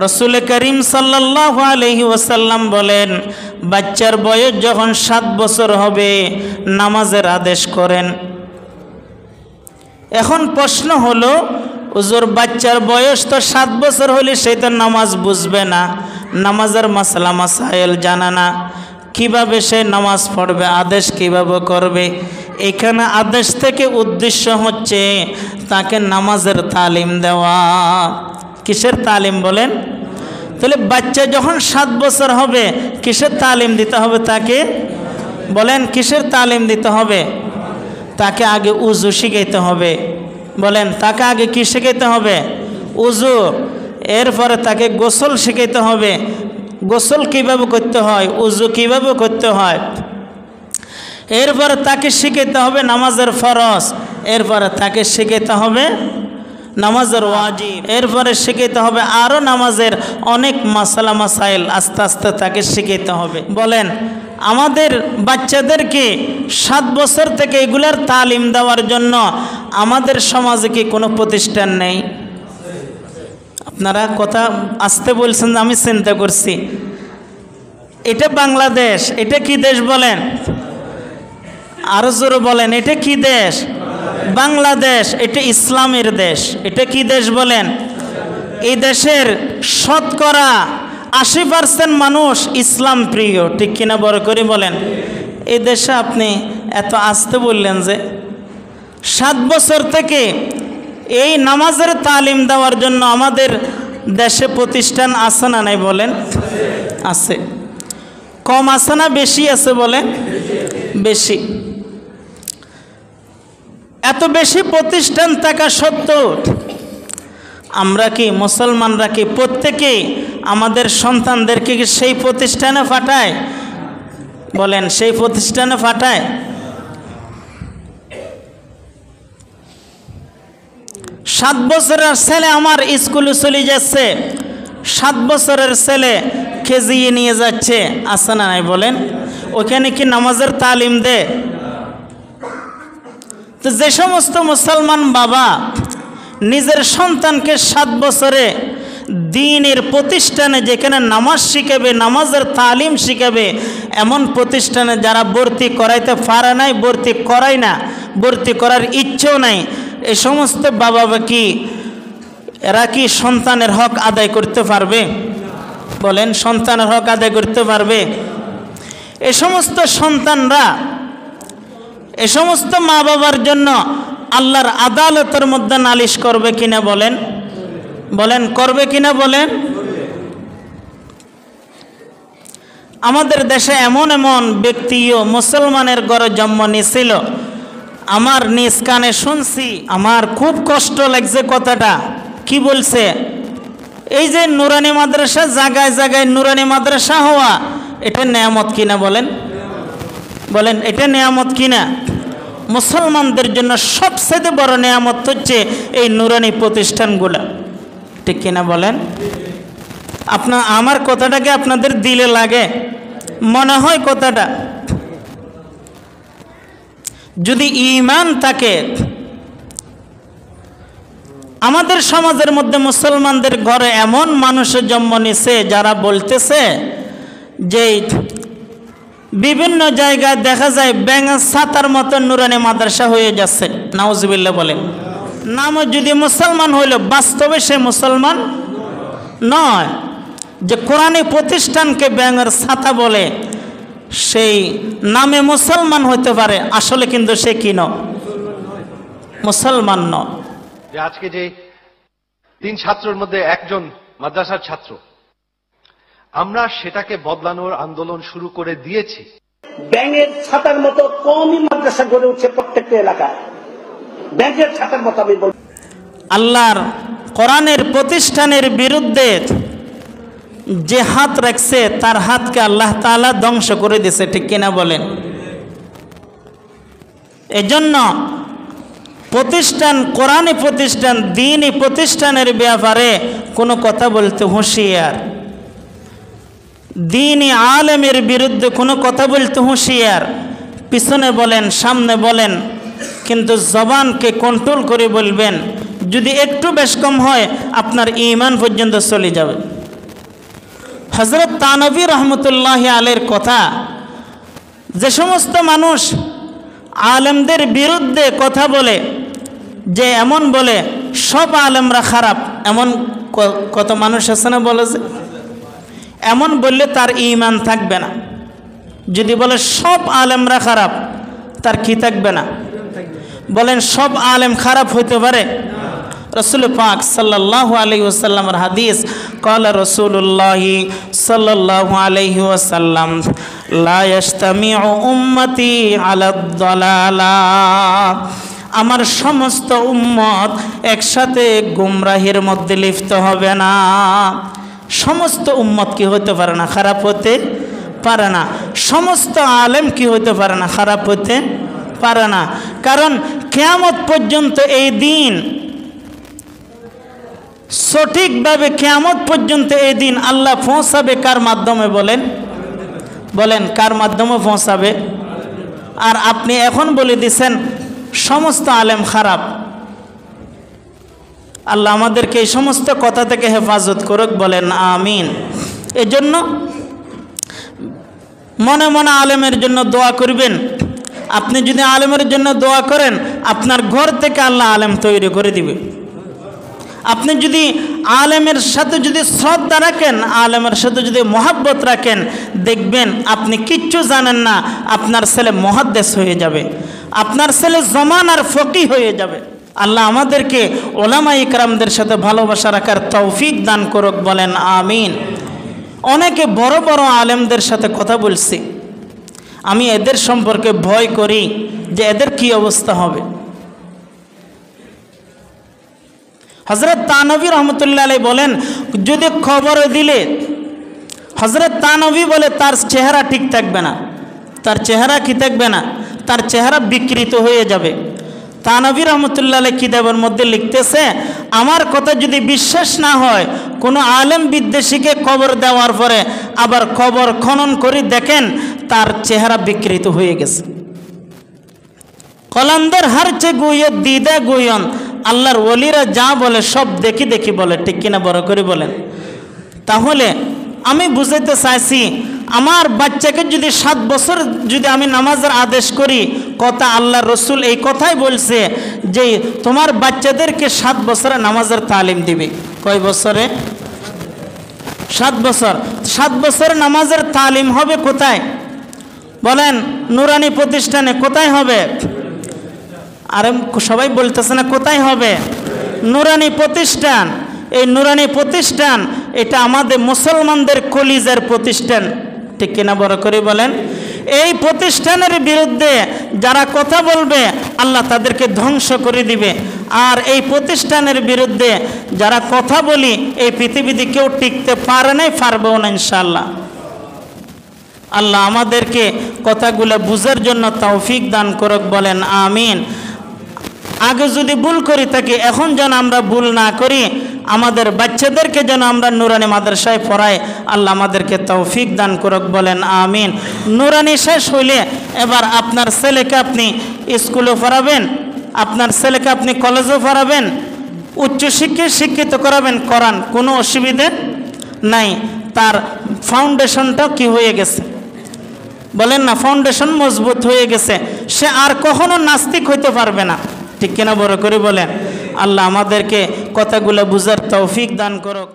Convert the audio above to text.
রসুল করিম সাল্লাল্লাহু আলাইহি ওয়াসাল্লাম বলেন, বাচ্চার বয়স যখন 7 বছর হবে নামাজের আদেশ করেন। এখন প্রশ্ন হলো, হুজুর বাচ্চার বয়স তো 7 বছর হলে সে তো নামাজ বুঝবে না, নামাজের মাসলা মাসাইল জানা না, কিভাবে সে নামাজ পড়বে, আদেশ কিভাবে করবে? এখানে আদেশ থেকে উদ্দেশ্য হচ্ছে তাকে নামাজের তালিম দেওয়া। কিসের তালিম বলেন? তাহলে বাচ্চা যখন 7 বছর হবে কিসের তালিম দিতে হবে তাকে? বলেন কিসের তালিম দিতে হবে? তাকে আগে উজু শিখাইতে হবে। বলেন তাকে আগে কি শিখাইতে হবে? উজু। এরপরে তাকে গোসল শিখাইতে হবে, গোসল কিভাবে করতে হয়, উজু কিভাবে করতে হয়। এরপরে তাকে শিখাইতে হবে নামাজের ফরজ, এরপরে তাকে শিখাইতে হবে নামাজের ওয়াজিব, এরপরে শিখাইতে হবে আরও নামাজের অনেক মাসালা মাসাইল, আস্তে আস্তে তাকে শিখাইতে হবে। বলেন আমাদের বাচ্চাদেরকে 7 বছর থেকে এগুলার তালিম দেওয়ার জন্য আমাদের সমাজে কি কোনো প্রতিষ্ঠান নেই? আপনারা কথা আসতে বলছেন, আমি চিন্তা করছি। এটা বাংলাদেশ, এটা কি দেশ বলেন? আরো জোরে বলেন, এটা কি দেশ? বাংলাদেশ। এটা ইসলামের দেশ। এটা কি দেশ বলেন? এই দেশের শতকরা 80% মানুষ ইসলাম প্রিয়, ঠিক কিনা বড় করে বলেন? এই দেশে আপনি এত আসতে বললেন যে 7 বছর থেকে এই নামাজের তালিম দেওয়ার জন্য আমাদের দেশে প্রতিষ্ঠান আছে না নাই বলেন? আছে। কম আছে না বেশি আছে বলেন? বেশি। এত বেশি প্রতিষ্ঠান থাকা সত্ত্বেও আমরা কি মুসলমানরা কি প্রত্যেকেই আমাদের সন্তানদেরকে কি সেই প্রতিষ্ঠানে পাঠায়? বলেন সেই প্রতিষ্ঠানে পাঠায়? 7 বছরের ছেলে আমার স্কুলে চলে যাচ্ছে, 7 বছরের ছেলে খেজিয়ে নিয়ে যাচ্ছে, আছে না নাই বলেন? ওখানে কি নামাজের তালিম দেয়? তো যে সমস্ত মুসলমান বাবা নিজের সন্তানকে 7 বছরে দ্বীনের প্রতিষ্ঠানে যেখানে নামাজ শিখাবে, নামাজের তালিম শিখাবে, এমন প্রতিষ্ঠানে যারা ভর্তি করাইতে পারে নাই, ভর্তি করায় না, ভর্তি করার ইচ্ছেও নাই, এই সমস্ত বাবা কি এরা কি সন্তানের হক আদায় করতে পারবে? বলেন সন্তানের হক আদায় করতে পারবে? এই সমস্ত সন্তানরা, এই সমস্ত মা বাবার জন্য আল্লাহর আদালতের মধ্যে নালিশ করবে কিনা বলেন? বলেন করবে কিনা বলেন? আমাদের দেশে এমন এমন ব্যক্তিও মুসলমানের ঘরে জন্ম নিয়েছিল, আমার নিজ কানে শুনছি, আমার খুব কষ্ট লাগছে কথাটা। কি বলছে? এই যে নুরানি মাদ্রাসা, জায়গায় জায়গায় নুরানি মাদ্রাসা হওয়া, এটা নেয়ামত কিনা বলেন? বলেন এটা নেয়ামত কিনা? মুসলমানদের জন্য সবচেয়ে বড় নেয়ামত হচ্ছে এই নুরানি প্রতিষ্ঠানগুলো, ঠিক কিনা বলেন? আমার কথাটাকে আপনাদের দিলে লাগে মনে হয় কথাটা? যদি ঈমান থাকে, আমাদের সমাজের মধ্যে মুসলমানদের ঘরে এমন মানুষের জন্ম নিছে যারা বলতেছে যে বিভিন্ন জায়গায় দেখা যায় ব্যাঙের ছাতার মতো নুরানি মাদ্রাসা হয়ে যাচ্ছে, নাউজুবিল্লাহ বলেন। নাম যদি মুসলমান হইল, বাস্তবে সে মুসলমান নয়। যে কোরআনী প্রতিষ্ঠানকে ব্যাঙের ছাতা বলে, সেই নামে মুসলমান হতে পারে, আসলে কিন্তু সে কি নয়, মুসলমান নয়। আজকে যে 3 ছাত্রের মধ্যে একজন মাদ্রাসার ছাত্র, আমরা সেটাকে বদলানোর আন্দোলন শুরু করে দিয়েছি। ব্যাঙের ছাতার মতো কওমি মাদ্রাসা গড়ে উঠছে প্রত্যেকটা এলাকায়, ব্যাঙের ছাতার মতো। আমি বলব আল্লাহর কোরআনের প্রতিষ্ঠানের বিরুদ্ধে যে হাত রাখছে তার হাতকে আল্লাহ তাআলা ধ্বংস করে দিয়েছে, ঠিক কিনা বলেন? এজন্য প্রতিষ্ঠান, কোরআনী প্রতিষ্ঠান, দ্বীনি প্রতিষ্ঠানের ব্যাপারে কোনো কথা বলতে হুঁশিয়ার, দ্বীনি আলেমের বিরুদ্ধে কোনো কথা বলতে হুঁশিয়ার। পিছনে বলেন সামনে বলেন, কিন্তু জবানকে কন্ট্রোল করে বলবেন। যদি একটু বেশ কম হয় আপনার ঈমান পর্যন্ত চলে যাবে। হযরত তানভী রহমতুল্লাহি আলাইহির কথা, যে সমস্ত মানুষ আলেমদের বিরুদ্ধে কথা বলে, যে এমন বলে সব আলেমরা খারাপ, এমন কত মানুষ আছে না বলে, যে এমন বললে তার ঈমান থাকবে না। যদি বলে সব আলেমরা খারাপ, তার কি থাকবে না? বলেন সব আলেম খারাপ হইতে পারে? রাসূল পাক সাল্লাল্লাহু আলাইহি ওয়াসাল্লামের হাদিস, ক্বালা রাসূলুল্লাহি সাল্লাল্লাহু আলাইহি ওয়াসাল্লাম, লা ইয়াজতামিউ উম্মতি আলাদ দালালাহ, আমার সমস্ত উম্মত একসাথে গুমরাহির মধ্যে লিপ্ত হবে না। সমস্ত উম্মত কি হতে পারে না? খারাপ হতে পারে না। সমস্ত আলেম কি হতে পারে না? খারাপ হতে পারে না। কারণ কিয়ামত পর্যন্ত এই দিন, সঠিকভাবে কিয়ামত পর্যন্ত এই দিন আল্লাহ পৌঁছাবে কার মাধ্যমে? বলেন কার মাধ্যমে পৌঁছাবে? আর আপনি এখন বলে দিছেন সমস্ত আলেম খারাপ। আল্লাহ আমাদেরকে এই সমস্ত কথা থেকে হেফাজত করুক, বলেন আমিন। এজন্য মনে মনে আলেমের জন্য দোয়া করবেন। আপনি যদি আলেমের জন্য দোয়া করেন, আপনার ঘর থেকে আল্লাহ আলেম তৈরি করে দিবে। আপনি যদি আলেমের সাথে যদি শ্রদ্ধা রাখেন, আলেমের সাথে যদি মহাব্বত রাখেন, দেখবেন আপনি কিচ্ছু জানেন না, আপনার ছেলে মুহাদ্দিস হয়ে যাবে, আপনার ছেলে জমানার ফকিহ হয়ে যাবে। আল্লাহ আমাদেরকে ওলামা ইকরামদের সাথে ভালোবাসা রাখার তৌফিক দান করুক, বলেন আমিন। অনেকে বড় বড় আলেমদের সাথে কথা বলছি, আমি এদের সম্পর্কে ভয় করি যে এদের কি অবস্থা হবে। হযরত তানভী রহমতুল্লাহ আলাইহি বলেন, যদি খবর দিলে, হযরত তানভী বলে তার চেহারা ঠিক থাকবে না। তার চেহারা কি থাকবে না? তার চেহারা বিকৃত হয়ে যাবে। তানভী রহমতুল্লাহ আলাইহি কিতাবের মধ্যে লিখতেছে, আমার কথা যদি বিশ্বাস না হয়, কোনো আলেম বিদ্বেষীকে কবর দেওয়ার পরে আবার কবর খনন করে দেখেন তার চেহারা বিকৃত হয়ে গেছে। কলন্দর হারচে গুইয়ত দিদা গুইয়ন, আল্লাহর ওলিরা যা বলে সব দেখি দেখি বলে, ঠিক কিনা বড় করে বলেন। তাহলে আমি বুঝাইতে চাইছি, আমার বাচ্চাকে যদি 7 বছর যদি আমি নামাজের আদেশ করি, কথা আল্লাহর রসুল এই কথাই বলছে যে তোমার বাচ্চাদেরকে 7 বছরে নামাজের তালিম দিবে। কয় বছরে? 7 বছর। 7 বছর নামাজের তালিম হবে কোথায়? বলেন নুরানি প্রতিষ্ঠানে। কোথায় হবে? আরে সবাই বলতেছে না কোথায় হবে? নুরানি প্রতিষ্ঠান। এই নুরানি প্রতিষ্ঠান এটা আমাদের মুসলমানদের কলিজার প্রতিষ্ঠান, ঠিক কিনা বড় করে বলেন। এই প্রতিষ্ঠানের বিরুদ্ধে যারা কথা বলবে আল্লাহ তাদেরকে ধ্বংস করে দিবে। আর এই প্রতিষ্ঠানের বিরুদ্ধে যারা কথা বলি, এই পৃথিবীতে কেউ টিকতে পারে নাই, পারবেও না ইনশাআল্লাহ। আল্লাহ আমাদেরকে কথাগুলো বুঝার জন্য তৌফিক দান করুক, বলেন আমিন। আগে যদি ভুল করি থাকি, এখন যেন আমরা ভুল না করি, আমাদের বাচ্চাদেরকে যেন আমরা নুরানি মাদ্রাসায় পড়াই, আল্লাহ আমাদেরকে তৌফিক দান করুক, বলেন আমিন। নুরানি শেষ হইলে এবার আপনার ছেলেকে আপনি স্কুলে পড়াবেন, আপনার ছেলেকে আপনি কলেজে পড়াবেন, উচ্চশিক্ষায় শিক্ষিত করাবেন, করান, কোনো অসুবিধে নাই। তার ফাউন্ডেশনটাও কি হয়ে গেছে বলেন না, ফাউন্ডেশন মজবুত হয়ে গেছে, সে আর কখনো নাস্তিক হইতে পারবে না, ঠিক কিনা বড় করে বলেন। আল্লাহ আমাদেরকে কথাগুলো বুঝার তৌফিক দান করুক।